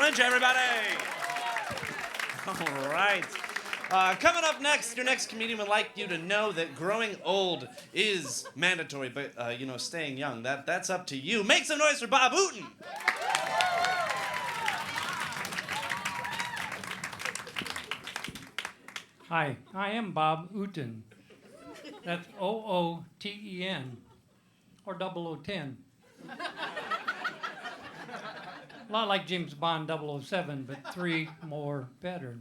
Lynch, everybody. All right. Coming up next, your next comedian would like you to know that growing old is mandatory, but, staying young, that's up to you. Make some noise for Bob Ooten. Hi, I am Bob Ooten. That's Ooten, or 0010. A lot like James Bond 007, but 3 more better.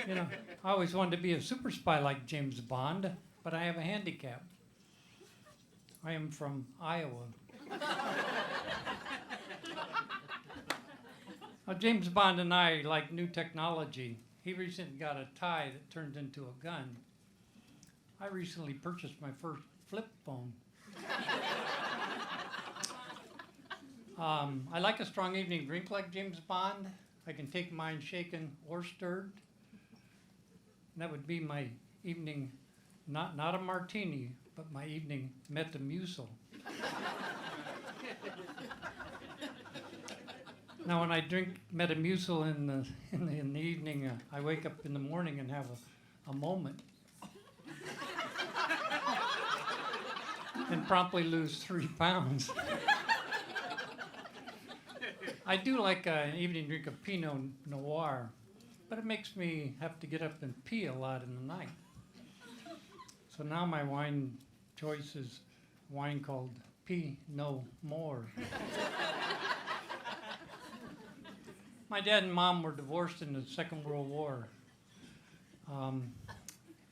I always wanted to be a super spy like James Bond, but I have a handicap. I am from Iowa. James Bond and I like new technology. He recently got a tie that turns into a gun. I recently purchased my first flip phone. I like a strong evening drink like James Bond. I can take mine shaken or stirred. And that would be my evening, not a martini, but my evening Metamucil. Now, when I drink Metamucil in the evening, I wake up in the morning and have a moment, and promptly lose 3 pounds. I do like an evening drink of Pinot Noir, but it makes me have to get up and pee a lot in the night. So now my wine choice is wine called Pinot More. My dad and mom were divorced in the Second World War.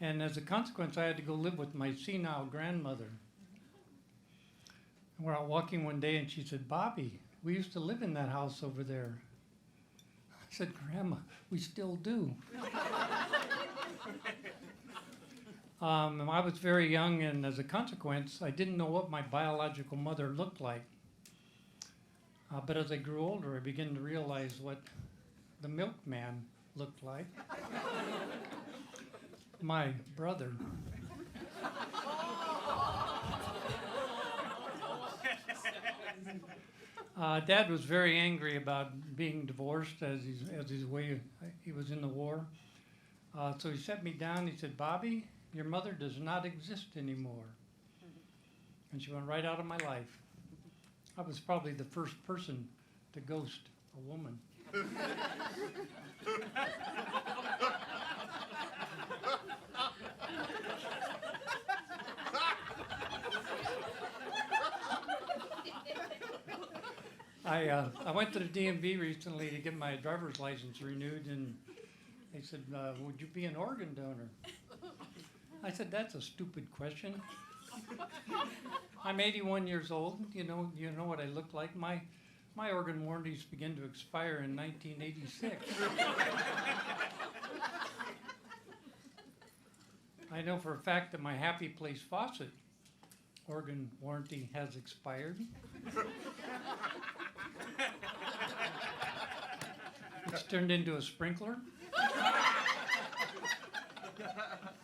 And as a consequence, I had to go live with my senile grandmother. And we're out walking one day, and she said, "Bobby, we used to live in that house over there." I said, "Grandma, we still do." I was very young, and as a consequence, I didn't know what my biological mother looked like. But as I grew older, I began to realize what the milkman looked like. My brother. Dad was very angry about being divorced as his way he was in the war. So he set me down. He said, "Bobby, your mother does not exist anymore." And she went right out of my life. I was probably the first person to ghost a woman. I went to the DMV recently to get my driver's license renewed, and they said, "Would you be an organ donor?" I said, "That's a stupid question. I'm 81 years old. You know what I look like. My organ warranties begin to expire in 1986. I know for a fact that my Happy Place faucet organ warranty has expired. It's turned into a sprinkler.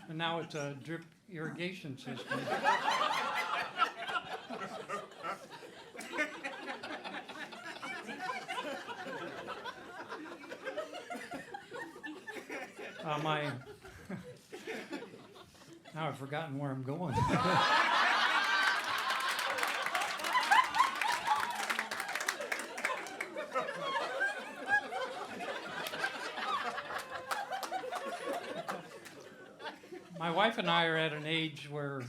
And now it's a drip irrigation system. Now I've forgotten where I'm going. My wife and I are at an age where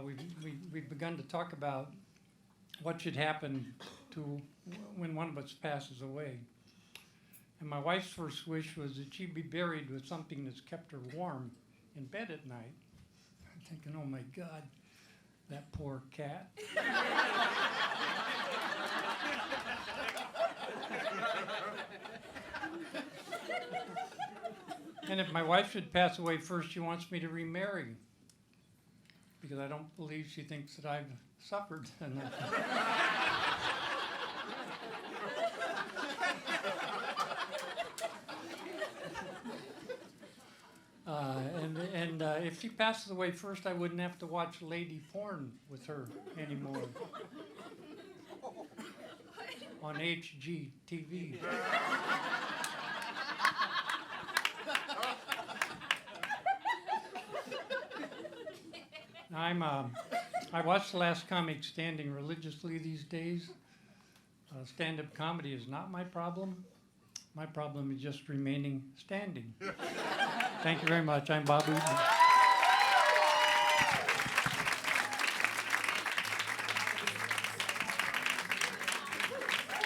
we've begun to talk about what should happen to when one of us passes away. And my wife's first wish was that she be buried with something that's kept her warm in bed at night. I'm thinking, oh my God, that poor cat. And if my wife should pass away first, she wants me to remarry, because I don't believe she thinks that I've suffered enough. And if she passes away first, I wouldn't have to watch lady porn with her anymore. on HGTV. I watch The Last Comic Standing religiously these days. Stand-up comedy is not my problem. My problem is just remaining standing. Thank you very much. I'm Bob Ooten.